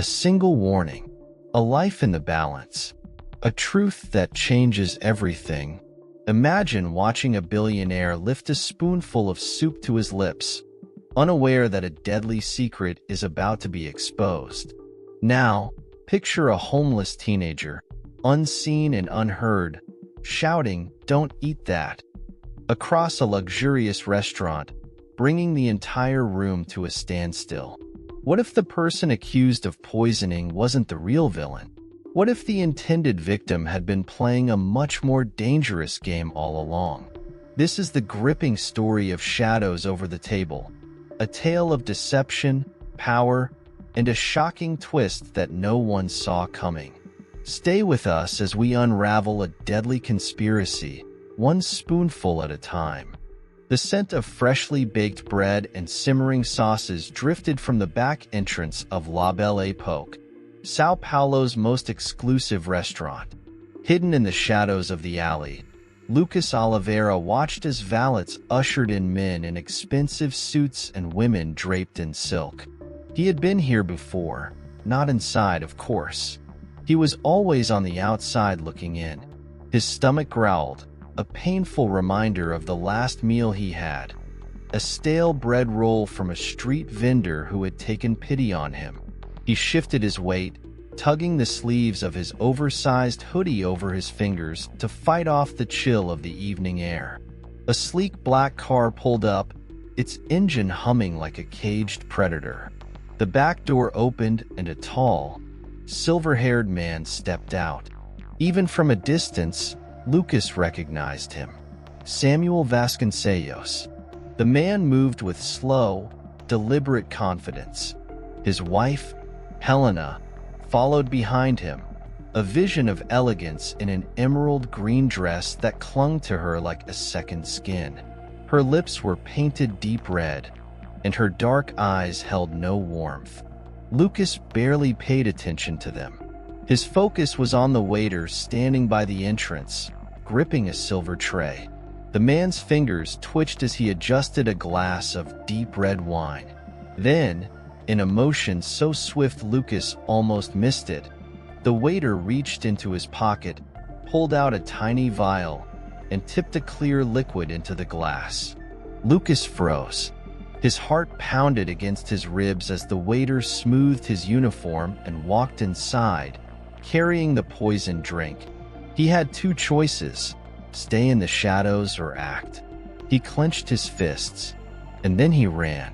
A single warning. A life in the balance. A truth that changes everything. Imagine watching a billionaire lift a spoonful of soup to his lips, unaware that a deadly secret is about to be exposed. Now, picture a homeless teenager, unseen and unheard, shouting, "Don't eat that," across a luxurious restaurant, bringing the entire room to a standstill. What if the person accused of poisoning wasn't the real villain? What if the intended victim had been playing a much more dangerous game all along? This is the gripping story of Shadows Over the Table, a tale of deception, power, and a shocking twist that no one saw coming. Stay with us as we unravel a deadly conspiracy, one spoonful at a time. The scent of freshly baked bread and simmering sauces drifted from the back entrance of La Belle Époque, São Paulo's most exclusive restaurant. Hidden in the shadows of the alley, Lucas Oliveira watched as valets ushered in men in expensive suits and women draped in silk. He had been here before, not inside, of course. He was always on the outside looking in. His stomach growled, a painful reminder of the last meal he had. A stale bread roll from a street vendor who had taken pity on him. He shifted his weight, tugging the sleeves of his oversized hoodie over his fingers to fight off the chill of the evening air. A sleek black car pulled up, its engine humming like a caged predator. The back door opened and a tall, silver-haired man stepped out. Even from a distance, Lucas recognized him. Samuel Vasconcellos. The man moved with slow, deliberate confidence. His wife, Helena, followed behind him, a vision of elegance in an emerald green dress that clung to her like a second skin. Her lips were painted deep red, and her dark eyes held no warmth. Lucas barely paid attention to them. His focus was on the waiter standing by the entrance, gripping a silver tray. The man's fingers twitched as he adjusted a glass of deep red wine. Then, in a motion so swift Lucas almost missed it, the waiter reached into his pocket, pulled out a tiny vial, and tipped a clear liquid into the glass. Lucas froze. His heart pounded against his ribs as the waiter smoothed his uniform and walked inside, carrying the poisoned drink. He had two choices: stay in the shadows or act. He clenched his fists, and then he ran.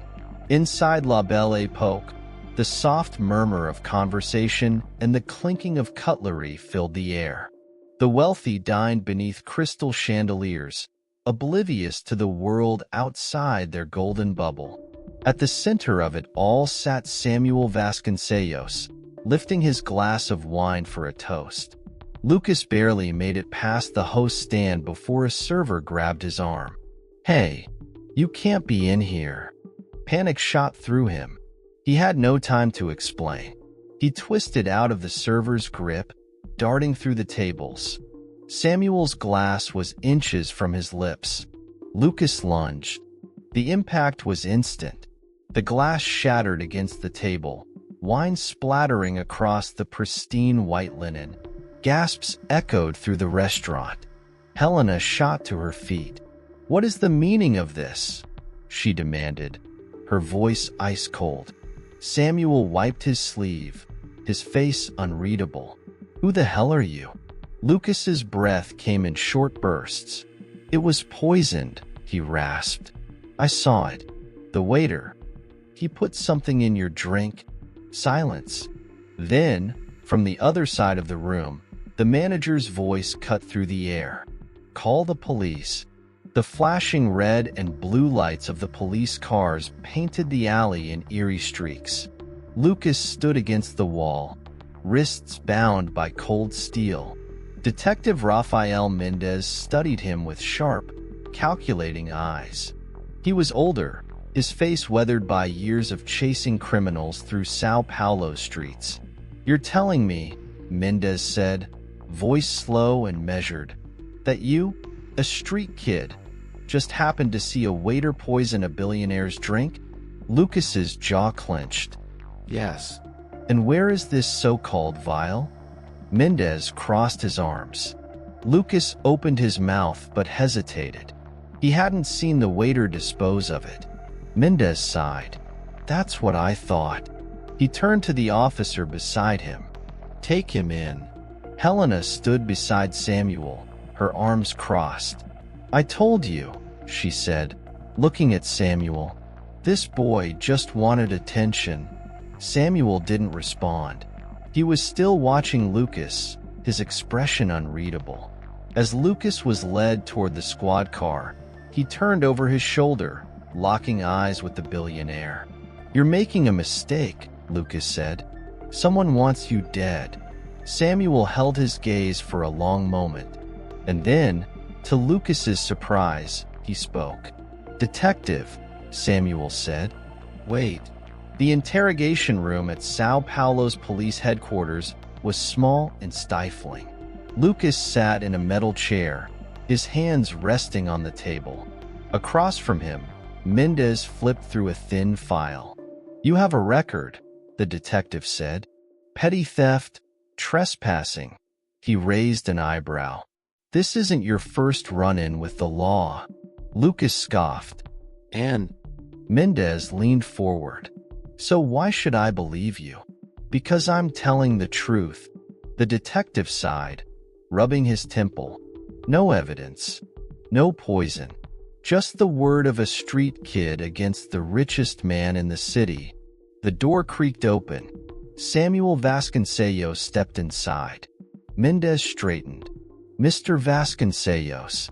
Inside La Belle Époque, the soft murmur of conversation and the clinking of cutlery filled the air. The wealthy dined beneath crystal chandeliers, oblivious to the world outside their golden bubble. At the center of it all sat Samuel Vasconcellos, lifting his glass of wine for a toast. Lucas barely made it past the host's stand before a server grabbed his arm. "Hey, you can't be in here." Panic shot through him. He had no time to explain. He twisted out of the server's grip, darting through the tables. Samuel's glass was inches from his lips. Lucas lunged. The impact was instant. The glass shattered against the table, wine splattering across the pristine white linen. Gasps echoed through the restaurant. Helena shot to her feet. "What is the meaning of this?" she demanded, her voice ice cold. Samuel wiped his sleeve, his face unreadable. "Who the hell are you?" Lucas's breath came in short bursts. "It was poisoned," he rasped. "I saw it. The waiter. He put something in your drink." Silence. Then, from the other side of the room, the manager's voice cut through the air. "Call the police." The flashing red and blue lights of the police cars painted the alley in eerie streaks. Lucas stood against the wall, wrists bound by cold steel. Detective Rafael Mendez studied him with sharp, calculating eyes. He was older, his face weathered by years of chasing criminals through São Paulo streets. "You're telling me," Mendez said, voice slow and measured, "that you, a street kid, just happened to see a waiter poison a billionaire's drink?" Lucas's jaw clenched. Yes. And where is this so-called vial? Mendez crossed his arms. Lucas opened his mouth but hesitated. He hadn't seen the waiter dispose of it. Mendez sighed. That's what I thought. He turned to the officer beside him. Take him in. Helena stood beside Samuel, her arms crossed. I told you, she said, looking at Samuel. This boy just wanted attention. Samuel didn't respond. He was still watching Lucas, his expression unreadable. As Lucas was led toward the squad car, he turned over his shoulder, locking eyes with the billionaire. You're making a mistake, Lucas said. Someone wants you dead. Samuel held his gaze for a long moment, and then, to Lucas's surprise, he spoke. Detective, Samuel said. Wait. The interrogation room at Sao Paulo's police headquarters was small and stifling. Lucas sat in a metal chair, his hands resting on the table. Across from him, Mendez flipped through a thin file. You have a record, the detective said. Petty theft, trespassing. He raised an eyebrow. This isn't your first run-in with the law. Lucas scoffed. And Mendez leaned forward. So why should I believe you? Because I'm telling the truth. The detective sighed, rubbing his temple. No evidence. No poison. Just the word of a street kid against the richest man in the city. The door creaked open. Samuel Vasconcellos stepped inside. Mendez straightened. Mr. Vasconcellos.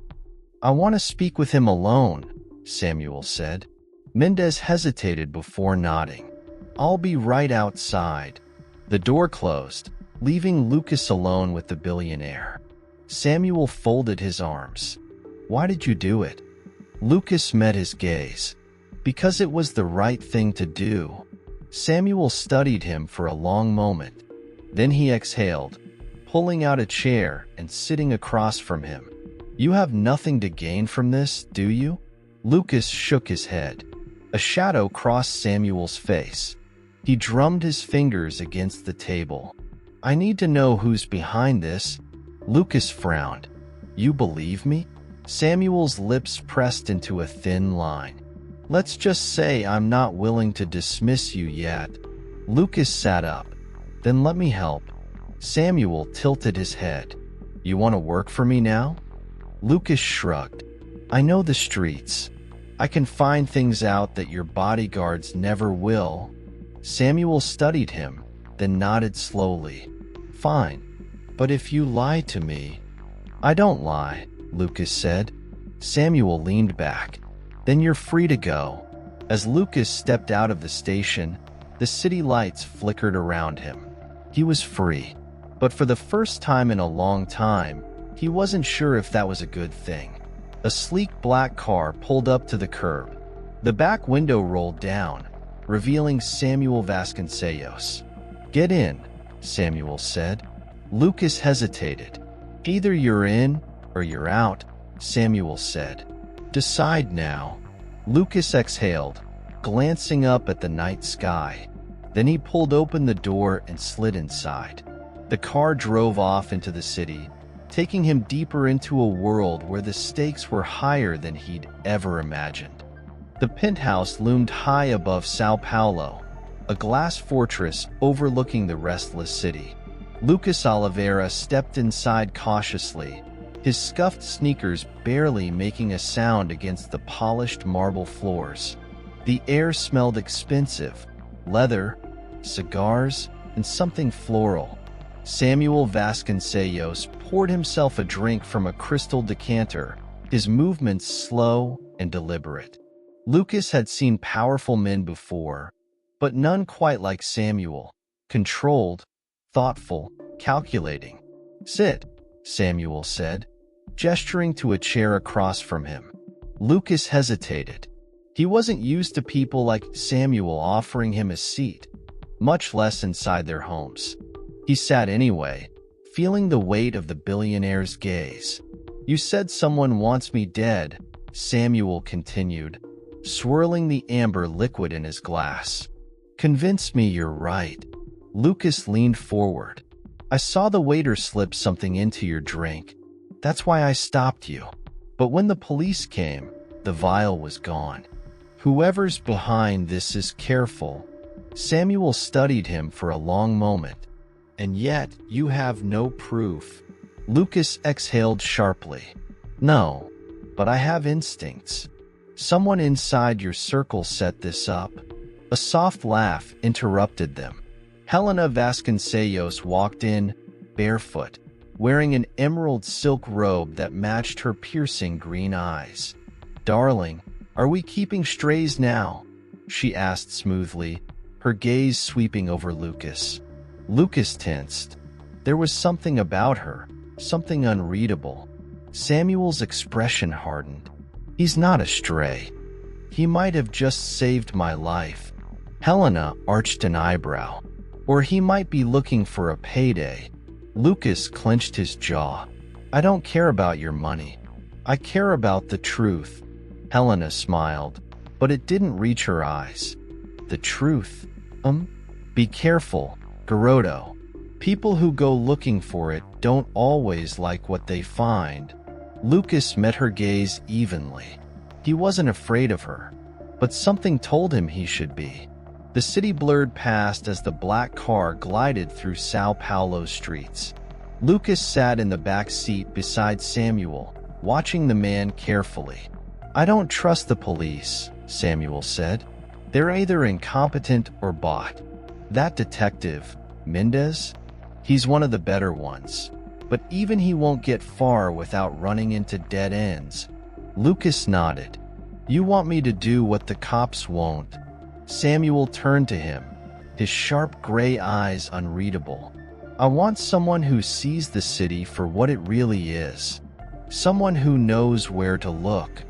I want to speak with him alone, Samuel said. Mendez hesitated before nodding. I'll be right outside. The door closed, leaving Lucas alone with the billionaire. Samuel folded his arms. Why did you do it? Lucas met his gaze. Because it was the right thing to do. Samuel studied him for a long moment. Then he exhaled, pulling out a chair and sitting across from him. You have nothing to gain from this, do you? Lucas shook his head. A shadow crossed Samuel's face. He drummed his fingers against the table. I need to know who's behind this. Lucas frowned. You believe me? Samuel's lips pressed into a thin line. Let's just say I'm not willing to dismiss you yet. Lucas sat up. Then let me help. Samuel tilted his head. You want to work for me now? Lucas shrugged. I know the streets. I can find things out that your bodyguards never will. Samuel studied him, then nodded slowly. Fine. But if you lie to me... I don't lie, Lucas said. Samuel leaned back. Then you're free to go. As Lucas stepped out of the station, the city lights flickered around him. He was free. But for the first time in a long time, he wasn't sure if that was a good thing. A sleek black car pulled up to the curb. The back window rolled down, revealing Samuel Vasconcellos. Get in, Samuel said. Lucas hesitated. Either you're in or you're out, Samuel said. Decide now. Lucas exhaled, glancing up at the night sky. Then he pulled open the door and slid inside. The car drove off into the city, taking him deeper into a world where the stakes were higher than he'd ever imagined. The penthouse loomed high above Sao Paulo, a glass fortress overlooking the restless city. Lucas Oliveira stepped inside cautiously, his scuffed sneakers barely making a sound against the polished marble floors. The air smelled expensive, leather, cigars, and something floral. Samuel Vasconcellos poured himself a drink from a crystal decanter, his movements slow and deliberate. Lucas had seen powerful men before, but none quite like Samuel, controlled, thoughtful, calculating. Sit, Samuel said, gesturing to a chair across from him. Lucas hesitated. He wasn't used to people like Samuel offering him a seat, much less inside their homes. He sat anyway, feeling the weight of the billionaire's gaze. You said someone wants me dead, Samuel continued, swirling the amber liquid in his glass. Convince me you're right. Lucas leaned forward. I saw the waiter slip something into your drink. That's why I stopped you. But when the police came, the vial was gone. Whoever's behind this is careful. Samuel studied him for a long moment. And yet, you have no proof. Lucas exhaled sharply. No, but I have instincts. Someone inside your circle set this up. A soft laugh interrupted them. Helena Vasconcellos walked in, barefoot, wearing an emerald silk robe that matched her piercing green eyes. Darling, are we keeping strays now? She asked smoothly, her gaze sweeping over Lucas. Lucas tensed. There was something about her, something unreadable. Samuel's expression hardened. He's not a stray. He might have just saved my life. Helena arched an eyebrow. Or he might be looking for a payday. Lucas clenched his jaw. I don't care about your money. I care about the truth. Helena smiled, but it didn't reach her eyes. The truth? Be careful, Garoto. People who go looking for it don't always like what they find. Lucas met her gaze evenly. He wasn't afraid of her, but something told him he should be. The city blurred past as the black car glided through Sao Paulo's streets. Lucas sat in the back seat beside Samuel, watching the man carefully. I don't trust the police, Samuel said. They're either incompetent or bought. That detective, Mendez, he's one of the better ones. But even he won't get far without running into dead ends. Lucas nodded. You want me to do what the cops won't? Samuel turned to him, his sharp gray eyes unreadable. I want someone who sees the city for what it really is. Someone who knows where to look.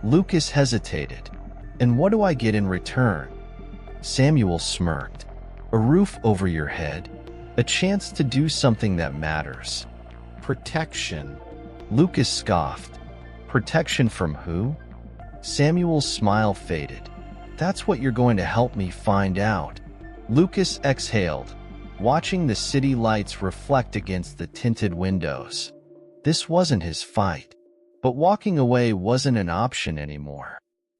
Lucas hesitated. And what do I get in return? Samuel smirked. A roof over your head. A chance to do something that matters. Protection. Lucas scoffed. Protection from who? Samuel's smile faded. That's what you're going to help me find out. Lucas exhaled, watching the city lights reflect against the tinted windows. This wasn't his fight, but walking away wasn't an option anymore.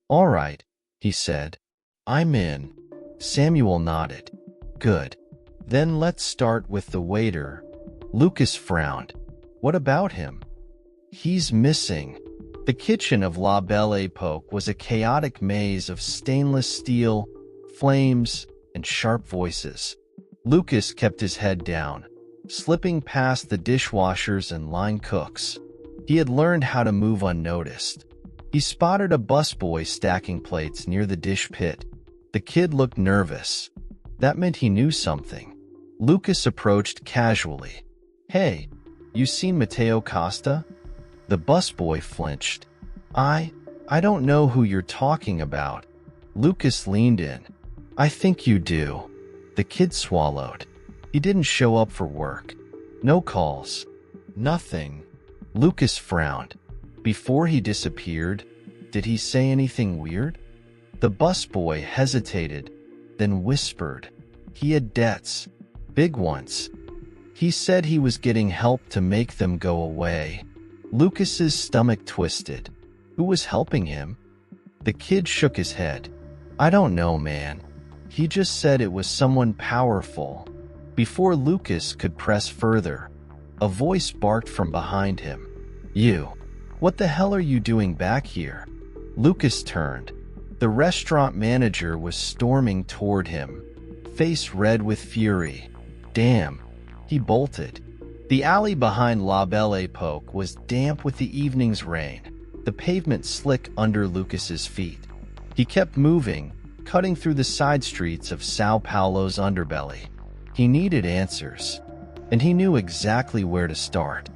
All right, he said. I'm in. Samuel nodded. Good. Then let's start with the waiter. Lucas frowned. What about him? He's missing. The kitchen of La Belle Époque was a chaotic maze of stainless steel, flames, and sharp voices. Lucas kept his head down, slipping past the dishwashers and line cooks. He had learned how to move unnoticed. He spotted a busboy stacking plates near the dish pit. The kid looked nervous. That meant he knew something. Lucas approached casually. Hey, you seen Mateo Costa? The busboy flinched. I don't know who you're talking about. Lucas leaned in. I think you do. The kid swallowed. He didn't show up for work. No calls. Nothing. Lucas frowned. Before he disappeared, did he say anything weird? The busboy hesitated, then whispered. He had debts. Big ones. He said he was getting help to make them go away. Lucas's stomach twisted. Who was helping him? The kid shook his head. I don't know, man. He just said it was someone powerful. Before Lucas could press further, a voice barked from behind him. You. What the hell are you doing back here? Lucas turned. The restaurant manager was storming toward him, face red with fury. Damn. He bolted. The alley behind La Belle Époque was damp with the evening's rain, the pavement slick under Lucas's feet. He kept moving, cutting through the side streets of Sao Paulo's underbelly. He needed answers, and he knew exactly where to start.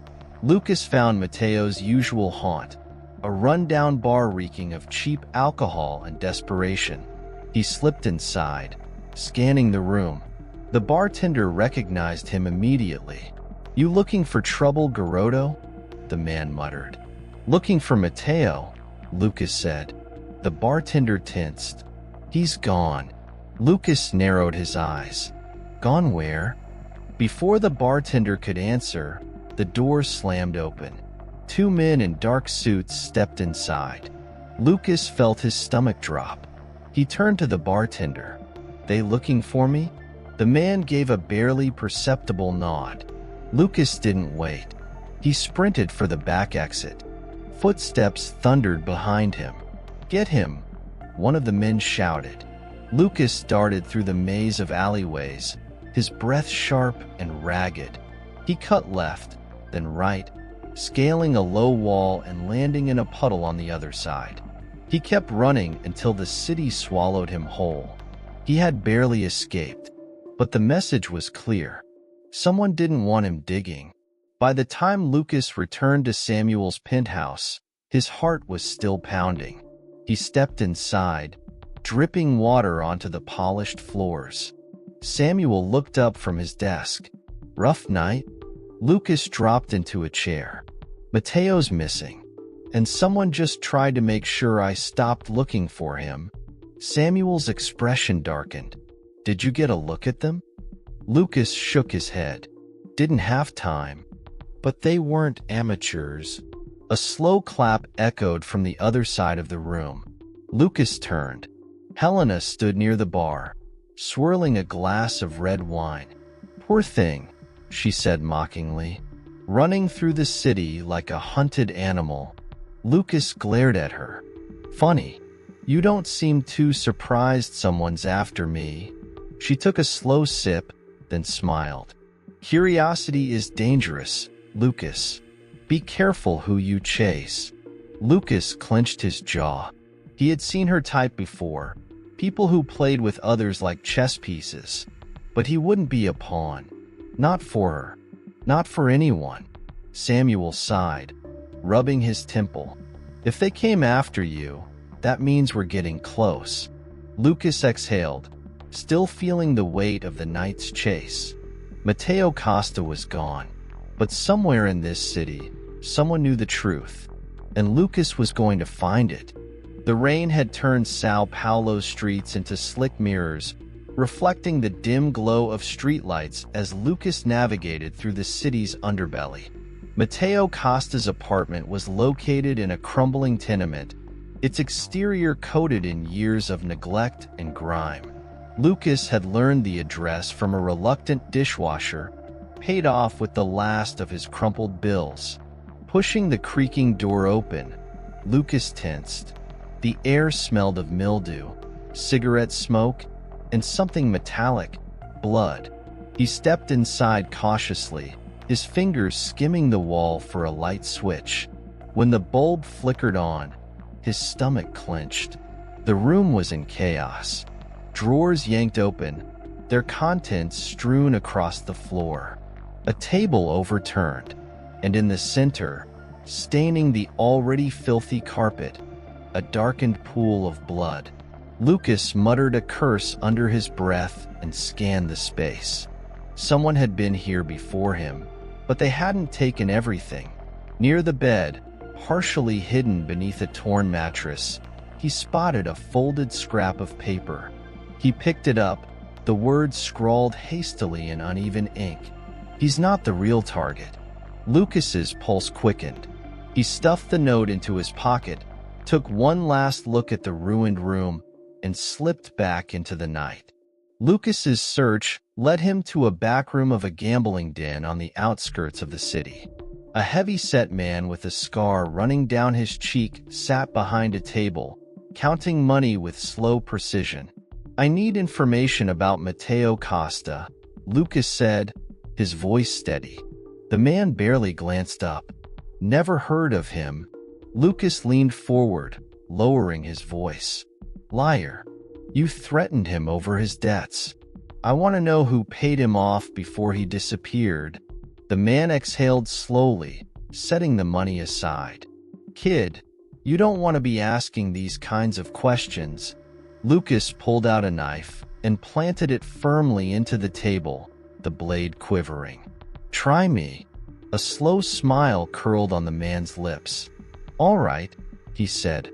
Lucas found Mateo's usual haunt, a rundown bar reeking of cheap alcohol and desperation. He slipped inside, scanning the room. The bartender recognized him immediately. You looking for trouble, Garoto? The man muttered. Looking for Mateo, Lucas said. The bartender tensed. He's gone. Lucas narrowed his eyes. Gone where? Before the bartender could answer, the door slammed open. Two men in dark suits stepped inside. Lucas felt his stomach drop. He turned to the bartender. "They looking for me?" The man gave a barely perceptible nod. Lucas didn't wait. He sprinted for the back exit. Footsteps thundered behind him. "Get him!" one of the men shouted. Lucas darted through the maze of alleyways, his breath sharp and ragged. He cut left, then right, scaling a low wall and landing in a puddle on the other side. He kept running until the city swallowed him whole. He had barely escaped, but the message was clear. Someone didn't want him digging. By the time Lucas returned to Samuel's penthouse, his heart was still pounding. He stepped inside, dripping water onto the polished floors. Samuel looked up from his desk. "Rough night?" Lucas dropped into a chair. "Mateo's missing, and someone just tried to make sure I stopped looking for him." Samuel's expression darkened. "Did you get a look at them?" Lucas shook his head. "Didn't have time." "But they weren't amateurs." A slow clap echoed from the other side of the room. Lucas turned. Helena stood near the bar, swirling a glass of red wine. "Poor thing," she said mockingly, "running through the city like a hunted animal." Lucas glared at her. "Funny, you don't seem too surprised someone's after me." She took a slow sip, then smiled. "Curiosity is dangerous, Lucas. Be careful who you chase." Lucas clenched his jaw. He had seen her type before, people who played with others like chess pieces. But he wouldn't be a pawn. Not for her. Not for anyone. Samuel sighed, rubbing his temple. "If they came after you, that means we're getting close." Lucas exhaled, still feeling the weight of the night's chase. Mateo Costa was gone. But somewhere in this city, someone knew the truth, and Lucas was going to find it. The rain had turned Sao Paulo's streets into slick mirrors, reflecting the dim glow of streetlights as Lucas navigated through the city's underbelly. Mateo Costa's apartment was located in a crumbling tenement, its exterior coated in years of neglect and grime. Lucas had learned the address from a reluctant dishwasher, paid off with the last of his crumpled bills. Pushing the creaking door open, Lucas tensed. The air smelled of mildew, cigarette smoke, and something metallic, blood. He stepped inside cautiously, his fingers skimming the wall for a light switch. When the bulb flickered on, his stomach clenched. The room was in chaos. Drawers yanked open, their contents strewn across the floor. A table overturned, and in the center, staining the already filthy carpet, a darkened pool of blood. Lucas muttered a curse under his breath and scanned the space. Someone had been here before him, but they hadn't taken everything. Near the bed, partially hidden beneath a torn mattress, he spotted a folded scrap of paper. He picked it up, the words scrawled hastily in uneven ink. "He's not the real target." Lucas's pulse quickened. He stuffed the note into his pocket, took one last look at the ruined room, and slipped back into the night. Lucas's search led him to a back room of a gambling den on the outskirts of the city. A heavy-set man with a scar running down his cheek sat behind a table, counting money with slow precision. "I need information about Mateo Costa," Lucas said, his voice steady. The man barely glanced up. "Never heard of him." Lucas leaned forward, lowering his voice. "Liar. You threatened him over his debts. I want to know who paid him off before he disappeared." The man exhaled slowly, setting the money aside. "Kid, you don't want to be asking these kinds of questions." Lucas pulled out a knife and planted it firmly into the table, the blade quivering. "Try me." A slow smile curled on the man's lips. "All right," he said,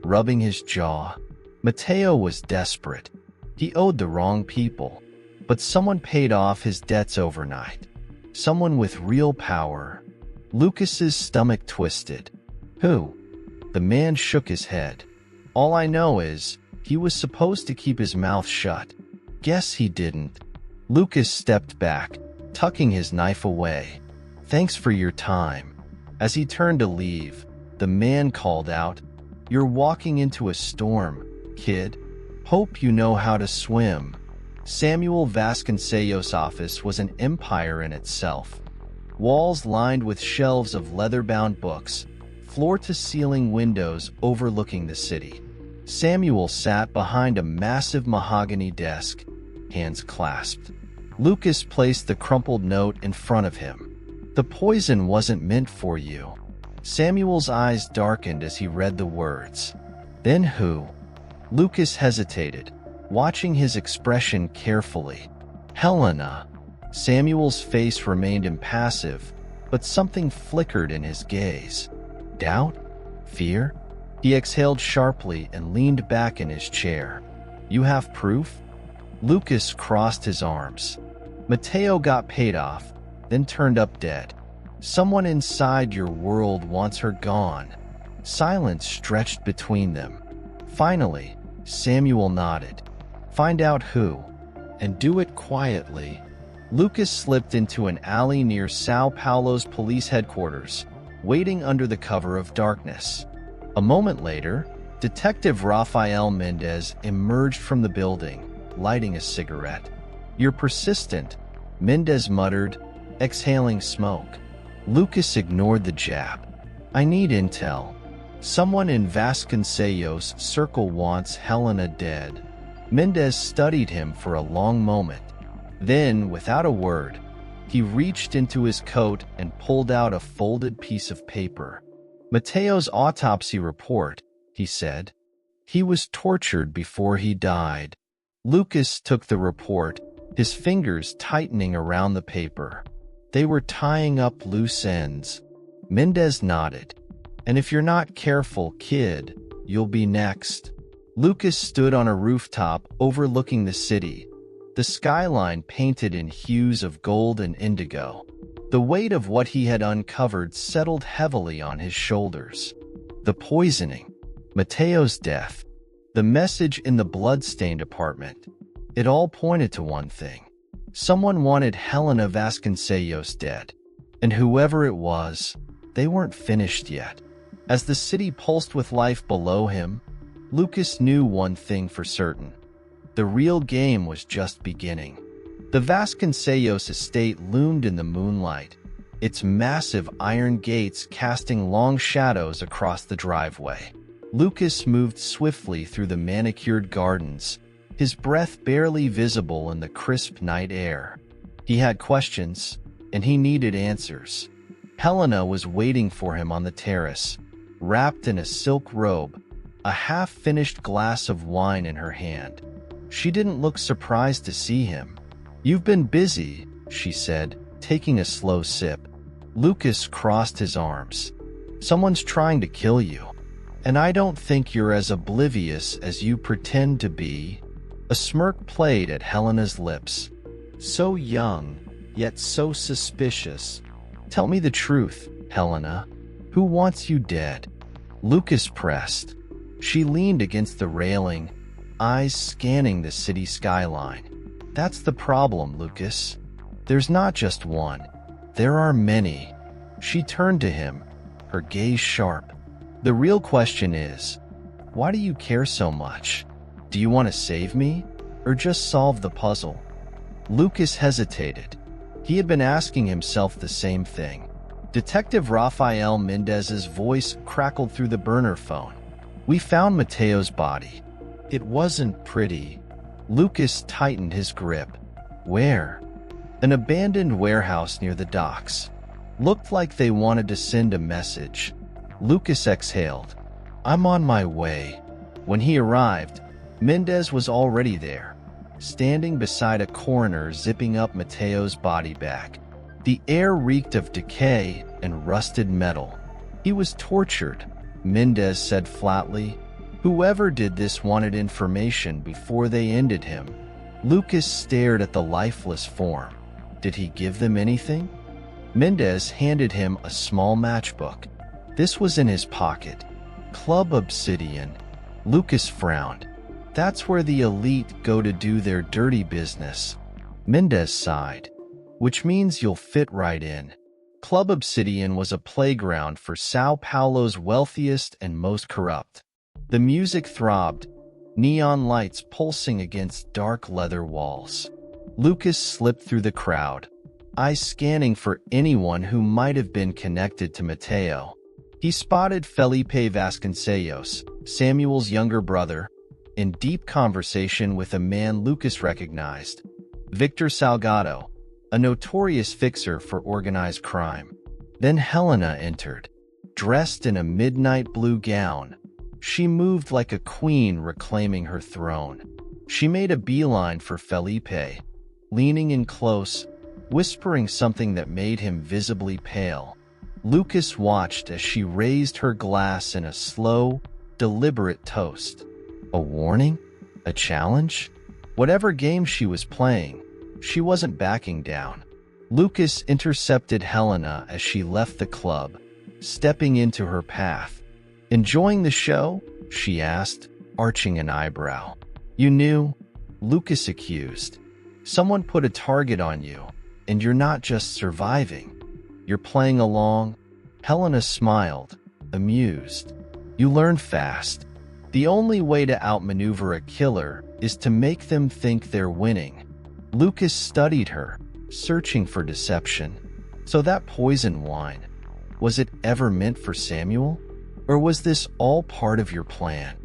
rubbing his jaw. Mateo was desperate. He owed the wrong people. But someone paid off his debts overnight. Someone with real power. Lucas's stomach twisted. Who? The man shook his head. All I know is, he was supposed to keep his mouth shut. Guess he didn't. Lucas stepped back, tucking his knife away. Thanks for your time. As he turned to leave, the man called out, You're walking into a storm, kid. Hope you know how to swim. Samuel Vasconcellos' office was an empire in itself. Walls lined with shelves of leather-bound books, floor-to-ceiling windows overlooking the city. Samuel sat behind a massive mahogany desk, hands clasped. Lucas placed the crumpled note in front of him. The poison wasn't meant for you. Samuel's eyes darkened as he read the words. Then who? Lucas hesitated, watching his expression carefully. Helena. Samuel's face remained impassive, but something flickered in his gaze. Doubt? Fear? He exhaled sharply and leaned back in his chair. You have proof? Lucas crossed his arms. Mateo got paid off, then turned up dead. Someone inside your world wants her gone. Silence stretched between them. Finally, Samuel nodded. Find out who, and do it quietly. Lucas slipped into an alley near Sao Paulo's police headquarters, waiting under the cover of darkness. A moment later, Detective Rafael Mendez emerged from the building, lighting a cigarette. You're persistent, Mendez muttered, exhaling smoke. Lucas ignored the jab. I need intel. Someone in Vasconcellos' circle wants Helena dead. Mendez studied him for a long moment. Then, without a word, he reached into his coat and pulled out a folded piece of paper. Mateo's autopsy report, he said. He was tortured before he died. Lucas took the report, his fingers tightening around the paper. They were tying up loose ends. Mendez nodded. And if you're not careful, kid, you'll be next. Lucas stood on a rooftop overlooking the city, the skyline painted in hues of gold and indigo. The weight of what he had uncovered settled heavily on his shoulders. The poisoning, Mateo's death, the message in the bloodstained apartment. It all pointed to one thing. Someone wanted Helena Vasconcellos dead. And whoever it was, they weren't finished yet. As the city pulsed with life below him, Lucas knew one thing for certain. The real game was just beginning. The Vasconcellos estate loomed in the moonlight, its massive iron gates casting long shadows across the driveway. Lucas moved swiftly through the manicured gardens, his breath barely visible in the crisp night air. He had questions, and he needed answers. Helena was waiting for him on the terrace, wrapped in a silk robe, a half-finished glass of wine in her hand. She didn't look surprised to see him. You've been busy, she said, taking a slow sip. Lucas crossed his arms. Someone's trying to kill you. And I don't think you're as oblivious as you pretend to be. A smirk played at Helena's lips. So young, yet so suspicious. Tell me the truth, Helena. Who wants you dead? Lucas pressed. She leaned against the railing, eyes scanning the city skyline. That's the problem, Lucas. There's not just one. There are many. She turned to him, her gaze sharp. The real question is, why do you care so much? Do you want to save me, or just solve the puzzle? Lucas hesitated. He had been asking himself the same thing. Detective Rafael Mendez's voice crackled through the burner phone. We found Mateo's body. It wasn't pretty. Lucas tightened his grip. Where? An abandoned warehouse near the docks. Looked like they wanted to send a message. Lucas exhaled. I'm on my way. When he arrived, Mendez was already there, standing beside a coroner zipping up Mateo's body bag. The air reeked of decay and rusted metal. He was tortured, Mendez said flatly. Whoever did this wanted information before they ended him. Lucas stared at the lifeless form. Did he give them anything? Mendez handed him a small matchbook. This was in his pocket. Club Obsidian. Lucas frowned. That's where the elite go to do their dirty business. Mendez sighed. Which means you'll fit right in. Club Obsidian was a playground for Sao Paulo's wealthiest and most corrupt. The music throbbed, neon lights pulsing against dark leather walls. Lucas slipped through the crowd, eyes scanning for anyone who might have been connected to Mateo. He spotted Felipe Vasconcellos, Samuel's younger brother, in deep conversation with a man Lucas recognized, Victor Salgado, a notorious fixer for organized crime. Then Helena entered, dressed in a midnight blue gown. She moved like a queen reclaiming her throne. She made a beeline for Felipe, leaning in close, whispering something that made him visibly pale. Lucas watched as she raised her glass in a slow, deliberate toast. A warning? A challenge? Whatever game she was playing, she wasn't backing down. Lucas intercepted Helena as she left the club, stepping into her path. "Enjoying the show?" she asked, arching an eyebrow. "You knew?" Lucas accused. "Someone put a target on you, and you're not just surviving. You're playing along." Helena smiled, amused. "You learn fast. The only way to outmaneuver a killer is to make them think they're winning." Lucas studied her, searching for deception. So that poison wine, was it ever meant for Samuel? Or was this all part of your plan?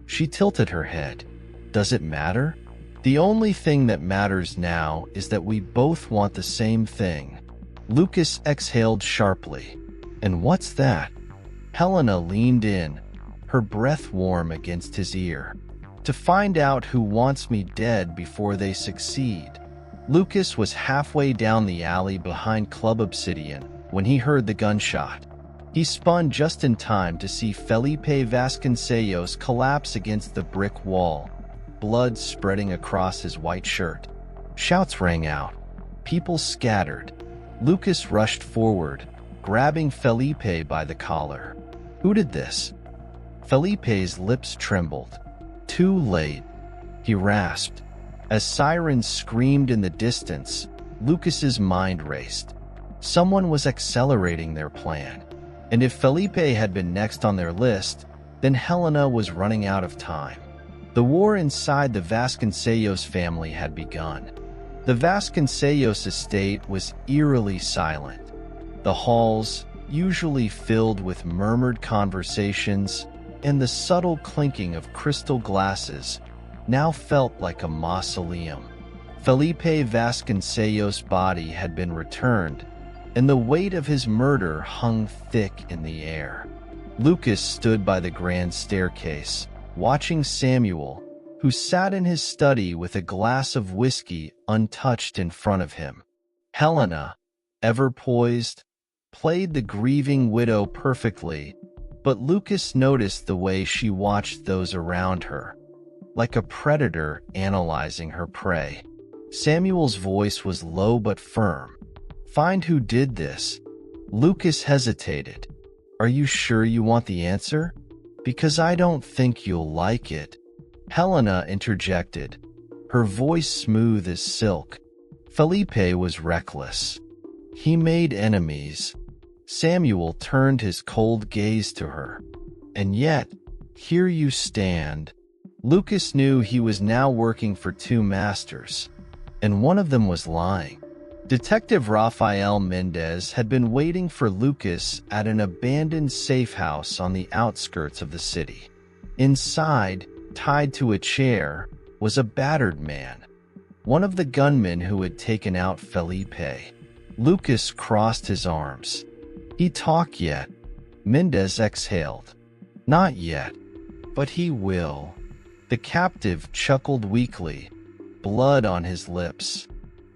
She tilted her head. Does it matter? The only thing that matters now is that we both want the same thing. Lucas exhaled sharply. And what's that? Helena leaned in, her breath warm against his ear. To find out who wants me dead before they succeed. Lucas was halfway down the alley behind Club Obsidian when he heard the gunshot. He spun just in time to see Felipe Vasconcellos collapse against the brick wall, blood spreading across his white shirt. Shouts rang out. People scattered. Lucas rushed forward, grabbing Felipe by the collar. Who did this? Felipe's lips trembled. Too late, he rasped. As sirens screamed in the distance, Lucas's mind raced. Someone was accelerating their plan. And if Felipe had been next on their list, then Helena was running out of time. The war inside the Vasconcellos family had begun. The Vasconcellos estate was eerily silent. The halls, usually filled with murmured conversations and the subtle clinking of crystal glasses, now felt like a mausoleum. Felipe Vasconcellos' body had been returned, and the weight of his murder hung thick in the air. Lucas stood by the grand staircase, watching Samuel, who sat in his study with a glass of whiskey untouched in front of him. Helena, ever poised, played the grieving widow perfectly, but Lucas noticed the way she watched those around her, like a predator analyzing her prey. Samuel's voice was low but firm. "Find who did this." Lucas hesitated. "Are you sure you want the answer? Because I don't think you'll like it." Helena interjected, her voice smooth as silk. Felipe was reckless. He made enemies. Samuel turned his cold gaze to her. And yet, here you stand. Lucas knew he was now working for two masters, and one of them was lying. Detective Rafael Mendez had been waiting for Lucas at an abandoned safe house on the outskirts of the city. Inside, tied to a chair, was a battered man, one of the gunmen who had taken out Felipe. Lucas crossed his arms. "He talk yet?" Mendez exhaled. "Not yet, but he will." The captive chuckled weakly, blood on his lips.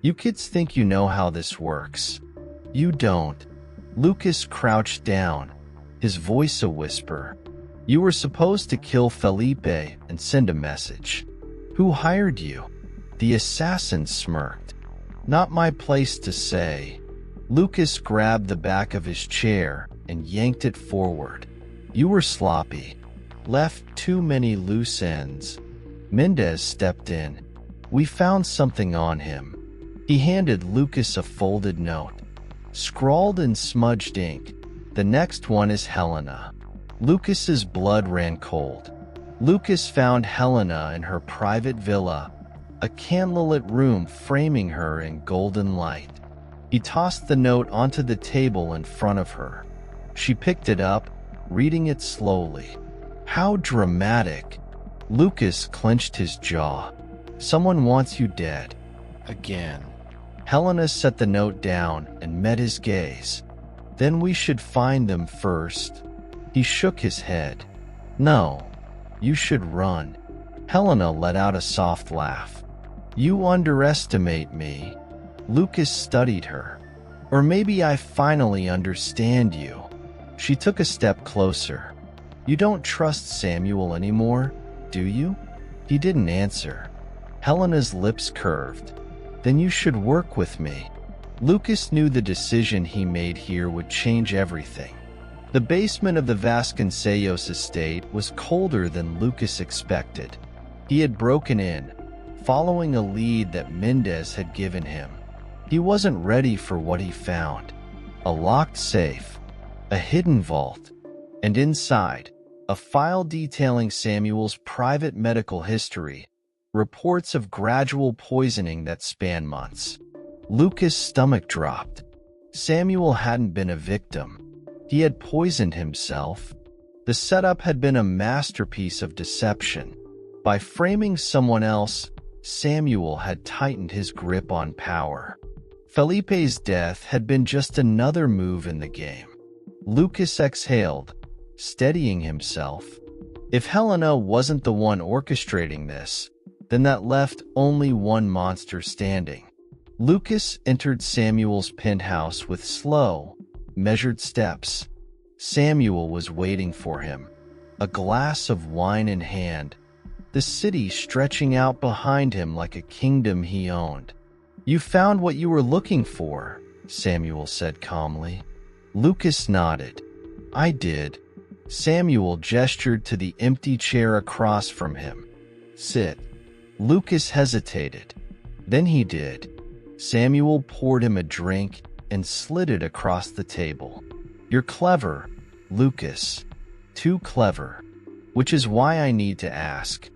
"You kids think you know how this works. You don't." Lucas crouched down, his voice a whisper. "You were supposed to kill Felipe and send a message. Who hired you?" The assassin smirked. Not my place to say. Lucas grabbed the back of his chair and yanked it forward. You were sloppy. Left too many loose ends. Mendez stepped in. We found something on him. He handed Lucas a folded note. Scrawled in smudged ink. The next one is Helena. Lucas's blood ran cold. Lucas found Helena in her private villa, a candlelit room framing her in golden light. He tossed the note onto the table in front of her. She picked it up, reading it slowly. How dramatic. Lucas clenched his jaw. Someone wants you dead. Again. Helena set the note down and met his gaze. Then we should find them first. He shook his head. No. You should run. Helena let out a soft laugh. You underestimate me. Lucas studied her. Or maybe I finally understand you. She took a step closer. You don't trust Samuel anymore, do you? He didn't answer. Helena's lips curved. Then you should work with me. Lucas knew the decision he made here would change everything. The basement of the Vasconcellos estate was colder than Lucas expected. He had broken in, following a lead that Mendez had given him. He wasn't ready for what he found. A locked safe, a hidden vault, and inside, a file detailing Samuel's private medical history, reports of gradual poisoning that spanned months. Lucas' stomach dropped. Samuel hadn't been a victim. He had poisoned himself. The setup had been a masterpiece of deception. By framing someone else, Samuel had tightened his grip on power. Felipe's death had been just another move in the game. Lucas exhaled, steadying himself. If Helena wasn't the one orchestrating this, then that left only one monster standing. Lucas entered Samuel's penthouse with slow, measured steps. Samuel was waiting for him, a glass of wine in hand, the city stretching out behind him like a kingdom he owned. You found what you were looking for, Samuel said calmly. Lucas nodded. I did. Samuel gestured to the empty chair across from him. Sit. Lucas hesitated. Then he did. Samuel poured him a drink and slid it across the table. You're clever, Lucas. Too clever. Which is why I need to ask,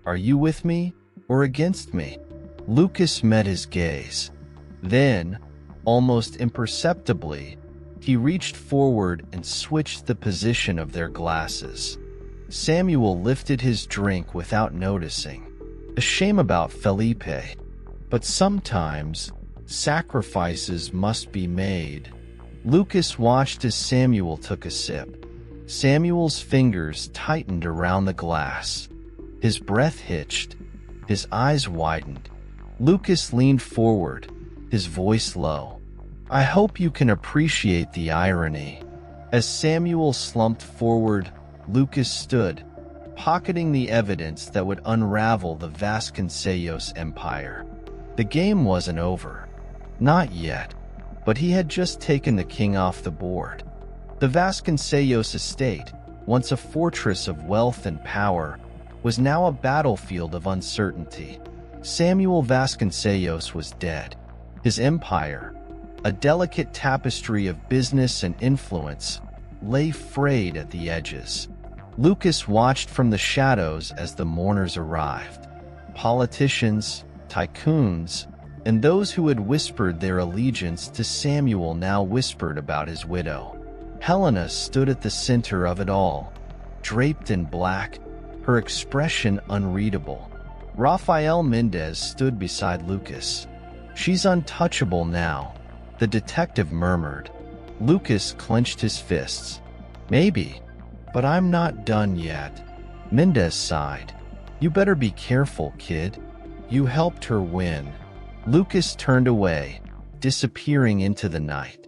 are you with me or against me? Lucas met his gaze. Then, almost imperceptibly, he reached forward and switched the position of their glasses. Samuel lifted his drink without noticing. A shame about Felipe. But sometimes, sacrifices must be made. Lucas watched as Samuel took a sip. Samuel's fingers tightened around the glass. His breath hitched. His eyes widened. Lucas leaned forward, his voice low. I hope you can appreciate the irony. As Samuel slumped forward, Lucas stood, pocketing the evidence that would unravel the Vasconcellos empire. The game wasn't over. Not yet, but he had just taken the king off the board. The Vasconcellos estate, once a fortress of wealth and power, was now a battlefield of uncertainty. Samuel Vasconcellos was dead. His empire, a delicate tapestry of business and influence, lay frayed at the edges. Lucas watched from the shadows as the mourners arrived. Politicians, tycoons, and those who had whispered their allegiance to Samuel now whispered about his widow. Helena stood at the center of it all, draped in black, her expression unreadable. Rafael Mendez stood beside Lucas. She's untouchable now, the detective murmured. Lucas clenched his fists. Maybe, but I'm not done yet. Mendez sighed. You better be careful, kid. You helped her win. Lucas turned away, disappearing into the night.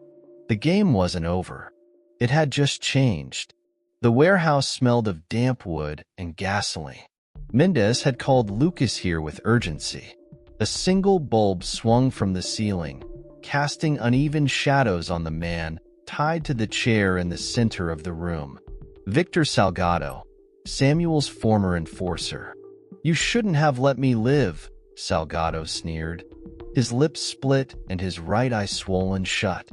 The game wasn't over. It had just changed. The warehouse smelled of damp wood and gasoline. Mendez had called Lucas here with urgency. A single bulb swung from the ceiling, casting uneven shadows on the man tied to the chair in the center of the room. Victor Salgado, Samuel's former enforcer. "You shouldn't have let me live," Salgado sneered. His lips split and his right eye swollen shut.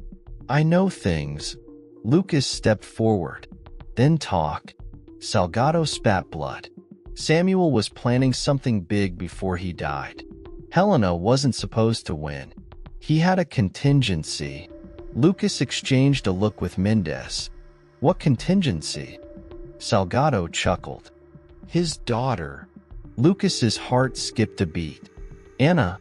"I know things." Lucas stepped forward. "Then talk." Salgado spat blood. Samuel was planning something big before he died. Helena wasn't supposed to win. He had a contingency. Lucas exchanged a look with Mendez. "What contingency?" Salgado chuckled. "His daughter." Lucas's heart skipped a beat. "Anna?"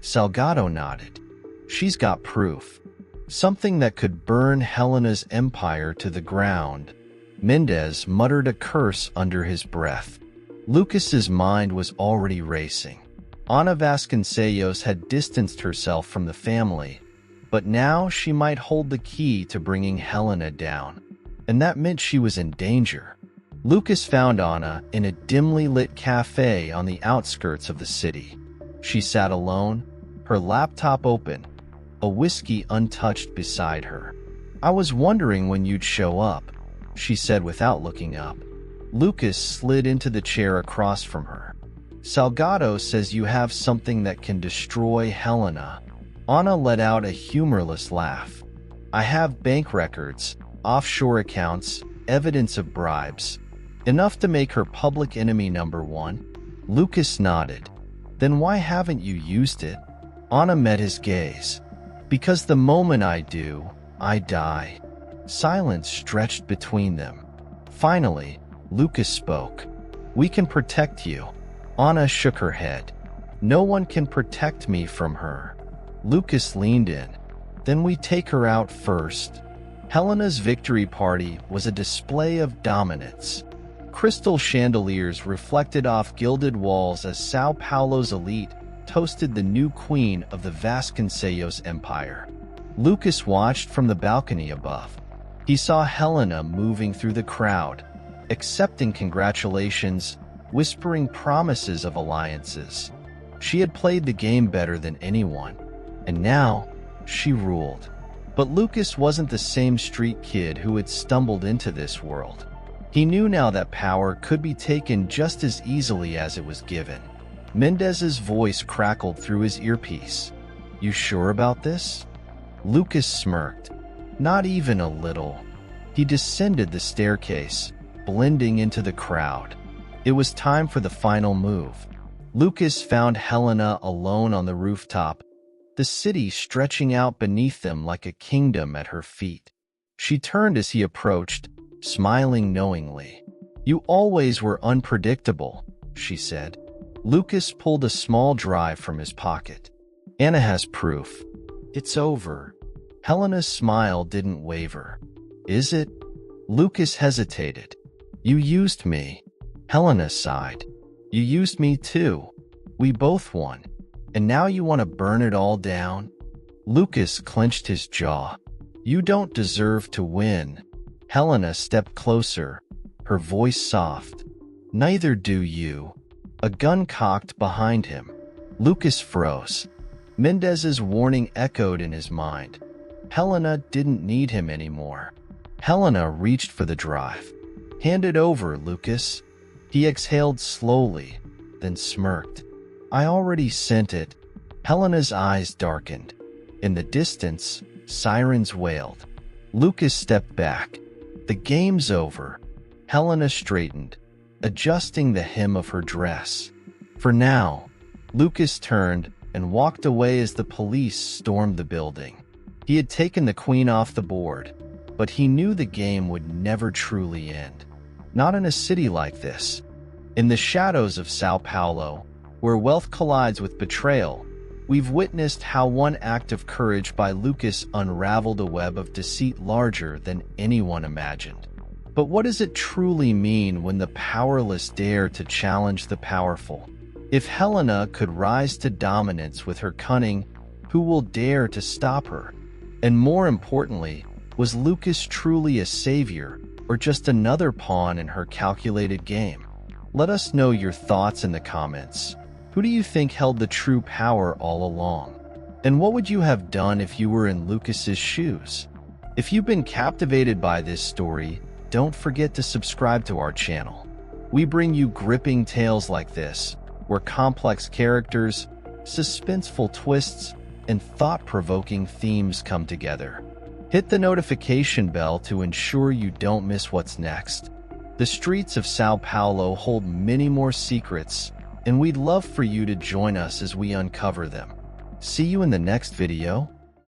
Salgado nodded. "She's got proof. Something that could burn Helena's empire to the ground." Mendez muttered a curse under his breath. Lucas's mind was already racing. Ana Vasconcellos had distanced herself from the family, but now she might hold the key to bringing Helena down, and that meant she was in danger. Lucas found Ana in a dimly lit cafe on the outskirts of the city. She sat alone, her laptop open, a whiskey untouched beside her. "I was wondering when you'd show up," she said without looking up. Lucas slid into the chair across from her. "Salgado says you have something that can destroy Helena." Ana let out a humorless laugh. "I have bank records, offshore accounts, evidence of bribes. Enough to make her public enemy number one." Lucas nodded. "Then why haven't you used it?" Ana met his gaze. "Because the moment I do, I die." Silence stretched between them. Finally, Lucas spoke. "We can protect you." Ana shook her head. "No one can protect me from her." Lucas leaned in. "Then we take her out first." Helena's victory party was a display of dominance. Crystal chandeliers reflected off gilded walls as Sao Paulo's elite toasted the new queen of the Vasconcellos Empire. Lucas watched from the balcony above. He saw Helena moving through the crowd, accepting congratulations, whispering promises of alliances. She had played the game better than anyone, and now she ruled. But Lucas wasn't the same street kid who had stumbled into this world. He knew now that power could be taken just as easily as it was given. Mendez's voice crackled through his earpiece. "You sure about this?" Lucas smirked. "Not even a little." He descended the staircase, blending into the crowd. It was time for the final move. Lucas found Helena alone on the rooftop, the city stretching out beneath them like a kingdom at her feet. She turned as he approached, smiling knowingly. "You always were unpredictable," she said. Lucas pulled a small drive from his pocket. "Anna has proof. It's over." Helena's smile didn't waver. "Is it?" Lucas hesitated. "You used me." Helena sighed. "You used me too. We both won. And now you want to burn it all down?" Lucas clenched his jaw. "You don't deserve to win." Helena stepped closer, her voice soft. "Neither do you." A gun cocked behind him. Lucas froze. Mendez's warning echoed in his mind. Helena didn't need him anymore. Helena reached for the drive. "Hand it over, Lucas." He exhaled slowly, then smirked. "I already sent it." Helena's eyes darkened. In the distance, sirens wailed. Lucas stepped back. "The game's over." Helena straightened, adjusting the hem of her dress. "For now." Lucas turned and walked away as the police stormed the building. He had taken the queen off the board, but he knew the game would never truly end. Not in a city like this. In the shadows of Sao Paulo, where wealth collides with betrayal, we've witnessed how one act of courage by Lucas unraveled a web of deceit larger than anyone imagined. But what does it truly mean when the powerless dare to challenge the powerful? If Helena could rise to dominance with her cunning, who will dare to stop her? And more importantly, was Lucas truly a savior or just another pawn in her calculated game? Let us know your thoughts in the comments. Who do you think held the true power all along? And what would you have done if you were in Lucas's shoes? If you've been captivated by this story, don't forget to subscribe to our channel. We bring you gripping tales like this, where complex characters, suspenseful twists, and thought-provoking themes come together. Hit the notification bell to ensure you don't miss what's next. The streets of Sao Paulo hold many more secrets, and we'd love for you to join us as we uncover them. See you in the next video.